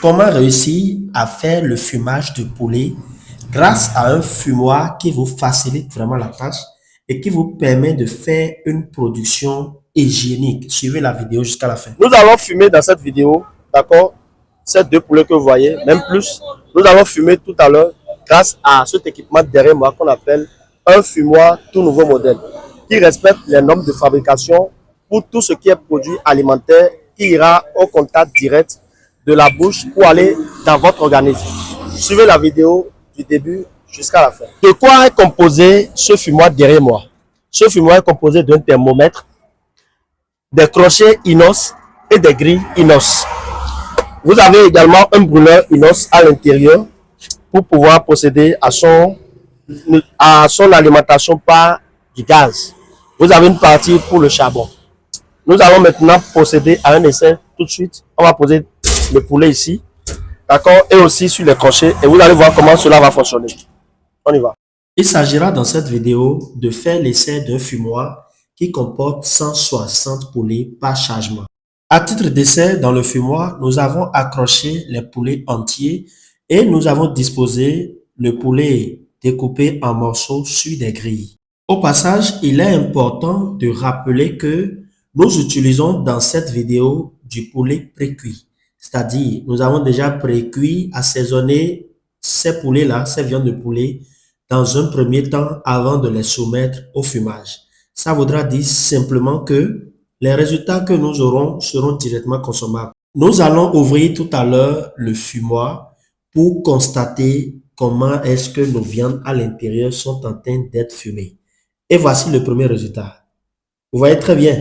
Comment réussir à faire le fumage de poulet grâce à un fumoir qui vous facilite vraiment la tâche et qui vous permet de faire une production hygiénique. Suivez la vidéo jusqu'à la fin. Nous allons fumer dans cette vidéo, d'accord, ces deux poulets que vous voyez, même plus. Nous allons fumer tout à l'heure grâce à cet équipement derrière moi qu'on appelle un fumoir tout nouveau modèle qui respecte les normes de fabrication pour tout ce qui est produit alimentaire qui ira au contact direct de la bouche pour aller dans votre organisme. Suivez la vidéo du début jusqu'à la fin. De quoi est composé ce fumoir derrière moi? Ce fumoir est composé d'un thermomètre, des crochets inox et des grilles inox. Vous avez également un brûleur inox à l'intérieur pour pouvoir procéder à son alimentation par du gaz. Vous avez une partie pour le charbon. Nous allons maintenant procéder à un essai tout de suite. On va poser le poulet ici, d'accord, et aussi sur les crochets, et vous allez voir comment cela va fonctionner. On y va. Il s'agira dans cette vidéo de faire l'essai d'un fumoir qui comporte 160 poulets par chargement. À titre d'essai, dans le fumoir, nous avons accroché les poulets entiers et nous avons disposé le poulet découpé en morceaux sur des grilles. Au passage, il est important de rappeler que nous utilisons dans cette vidéo du poulet pré-cuit. C'est-à-dire, nous avons déjà pré-cuit, assaisonné ces poulets-là, ces viandes de poulet, dans un premier temps avant de les soumettre au fumage. Ça voudra dire simplement que les résultats que nous aurons seront directement consommables. Nous allons ouvrir tout à l'heure le fumoir pour constater comment est-ce que nos viandes à l'intérieur sont en train d'être fumées. Et voici le premier résultat. Vous voyez très bien.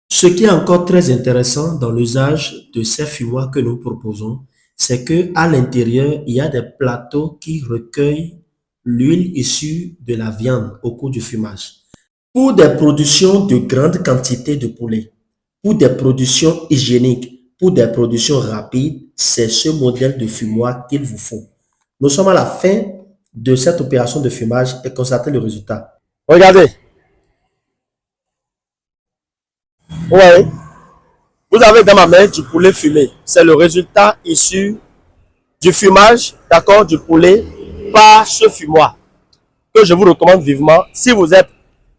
Ce qui est encore très intéressant dans l'usage de ces fumoirs que nous proposons, c'est que à l'intérieur, il y a des plateaux qui recueillent l'huile issue de la viande au cours du fumage. Pour des productions de grandes quantités de poulet, pour des productions hygiéniques, pour des productions rapides, c'est ce modèle de fumoir qu'il vous faut. Nous sommes à la fin de cette opération de fumage et constatez le résultat. Regardez. Ouais. Vous avez dans ma main du poulet fumé. C'est le résultat issu du fumage, d'accord, du poulet par ce fumoir que je vous recommande vivement. Si vous êtes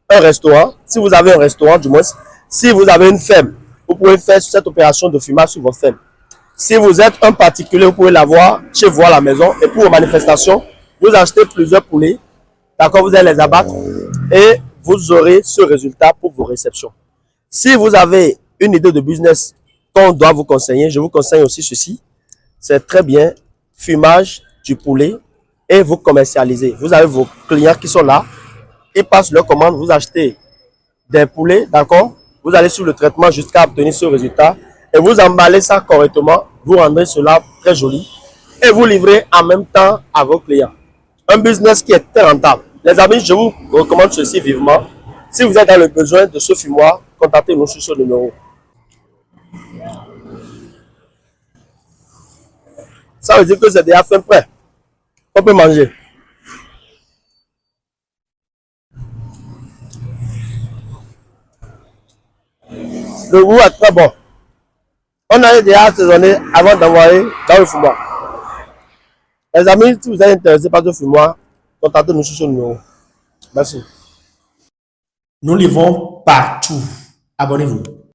un restaurant, si vous avez un restaurant du moins, si vous avez une ferme, vous pouvez faire cette opération de fumage sur votre ferme. Si vous êtes un particulier, vous pouvez l'avoir chez vous à la maison. Et pour vos manifestations, vous achetez plusieurs poulets, d'accord, vous allez les abattre et vous aurez ce résultat pour vos réceptions. Si vous avez une idée de business qu'on doit vous conseiller, je vous conseille aussi ceci. C'est très bien, fumage du poulet et vous commercialisez. Vous avez vos clients qui sont là, ils passent leur commande, vous achetez des poulets, d'accord? Vous allez sur le traitement jusqu'à obtenir ce résultat et vous emballez ça correctement, vous rendrez cela très joli et vous livrez en même temps à vos clients. Un business qui est très rentable. Les amis, je vous recommande ceci vivement. Si vous êtes dans le besoin de ce fumoir, contactez-nous sur ce numéro. Ça veut dire que c'est déjà fait prêt. On peut manger. Le goût est très bon. On a déjà assaisonné avant d'envoyer dans le fumoir. Les amis, si vous êtes intéressés par ce fumoir, contactez-nous sur ce numéro. Merci. Nous livrons partout. Abonnez-vous.